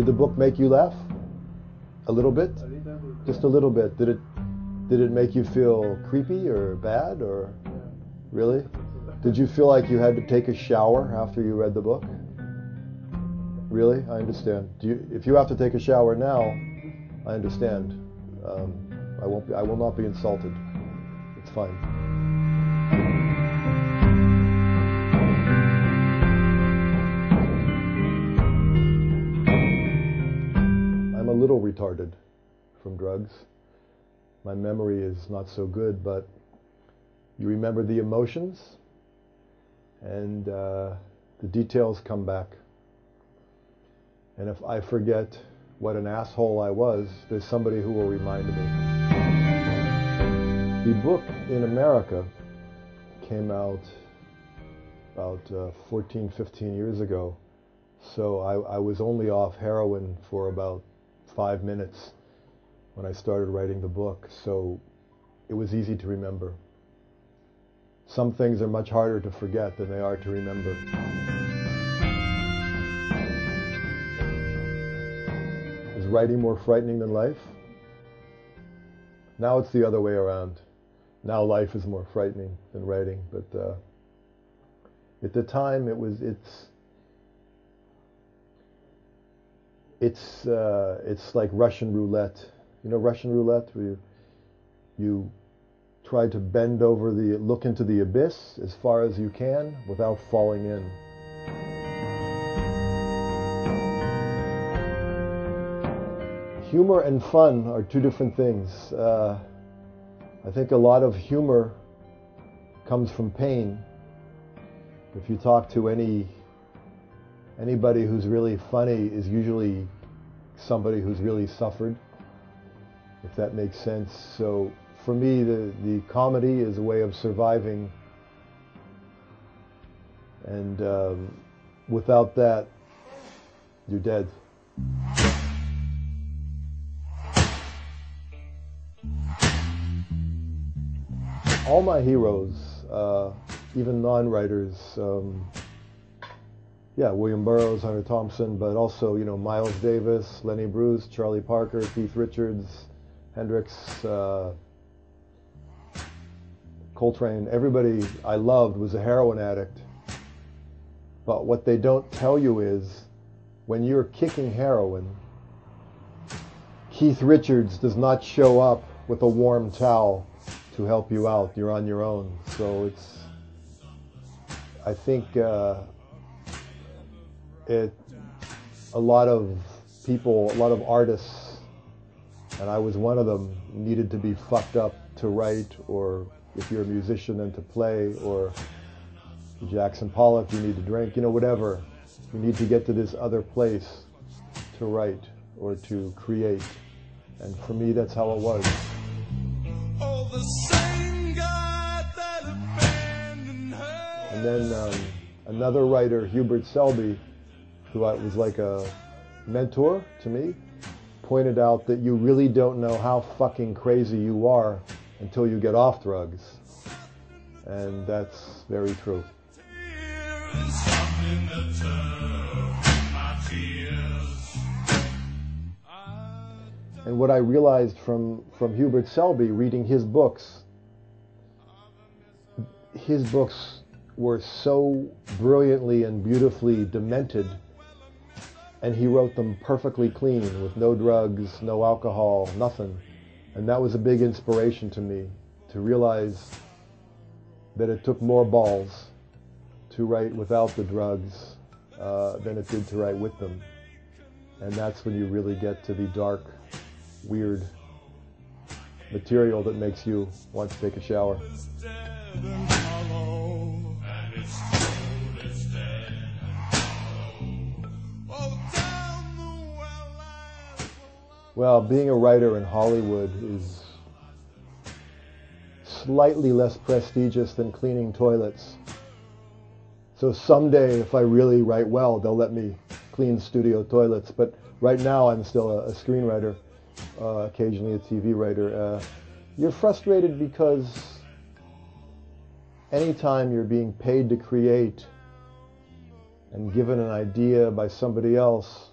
Did the book make you laugh? A little bit? Just a little bit. Did it make you feel creepy or bad or really? Did you feel like you had to take a shower after you read the book? Really? I understand. If you have to take a shower now, I understand. I will not be insulted. It's fine. I'm a little retarded from drugs. My memory is not so good, but you remember the emotions and the details come back. And if I forget what an asshole I was, there's somebody who will remind me. The book in America came out about 14, 15 years ago. So I was only off heroin for about 5 minutes when I started writing the book. So it was easy to remember. Some things are much harder to forget than they are to remember. Is writing more frightening than life? Now it's the other way around. Now life is more frightening than writing. But at the time, it's like Russian roulette. You know Russian roulette, where you try to look into the abyss as far as you can without falling in. Humor and fun are two different things. I think a lot of humor comes from pain. If you talk to anybody who's really funny is usually somebody who's really suffered, if that makes sense. So for me, the comedy is a way of surviving, and without that, you're dead. All my heroes, even non-writers, William Burroughs, Hunter Thompson, but also, Miles Davis, Lenny Bruce, Charlie Parker, Keith Richards, Hendrix, Coltrane. Everybody I loved was a heroin addict. But what they don't tell you is, when you're kicking heroin, Keith Richards does not show up with a warm towel to help you out. You're on your own. So I think a lot of people, a lot of artists, and I was one of them, needed to be fucked up to write, or if you're a musician, then to play, or Jackson Pollock, you need to drink, whatever. You need to get to this other place to write or to create. And for me, that's how it was. Oh, the same God that abandoned her. And then another writer, Hubert Selby, who was like a mentor to me, pointed out that you really don't know how fucking crazy you are until you get off drugs. And that's very true. And what I realized from Hubert Selby, reading his books were so brilliantly and beautifully demented, and he wrote them perfectly clean, with no drugs, no alcohol, nothing. And that was a big inspiration to me, to realize that it took more balls to write without the drugs than it did to write with them. And that's when you really get to the dark, weird material that makes you want to take a shower. Well, being a writer in Hollywood is slightly less prestigious than cleaning toilets. So someday, if I really write well, they'll let me clean studio toilets. But right now, I'm still a screenwriter, occasionally a TV writer. You're frustrated because anytime you're being paid to create and given an idea by somebody else,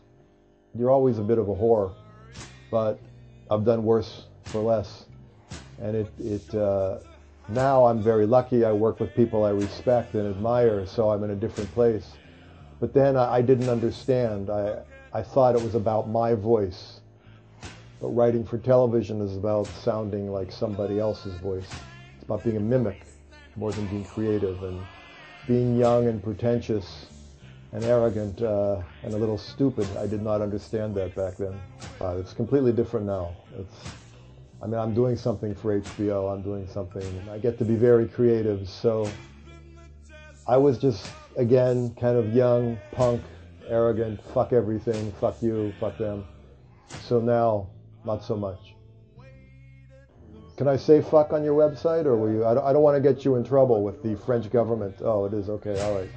you're always a bit of a whore, but I've done worse for less. And now I'm very lucky. I work with people I respect and admire, so I'm in a different place. But then I didn't understand. I thought it was about my voice. But writing for television is about sounding like somebody else's voice. It's about being a mimic more than being creative. And being young and pretentious and arrogant and a little stupid, I did not understand that back then. It's completely different now. I'm doing something for HBO. I'm doing something. I get to be very creative. So I was just, again, kind of young, punk, arrogant, fuck everything, fuck you, fuck them. So now, not so much. Can I say fuck on your website, or will you? I don't want to get you in trouble with the French government. Oh, it is? Okay, all right.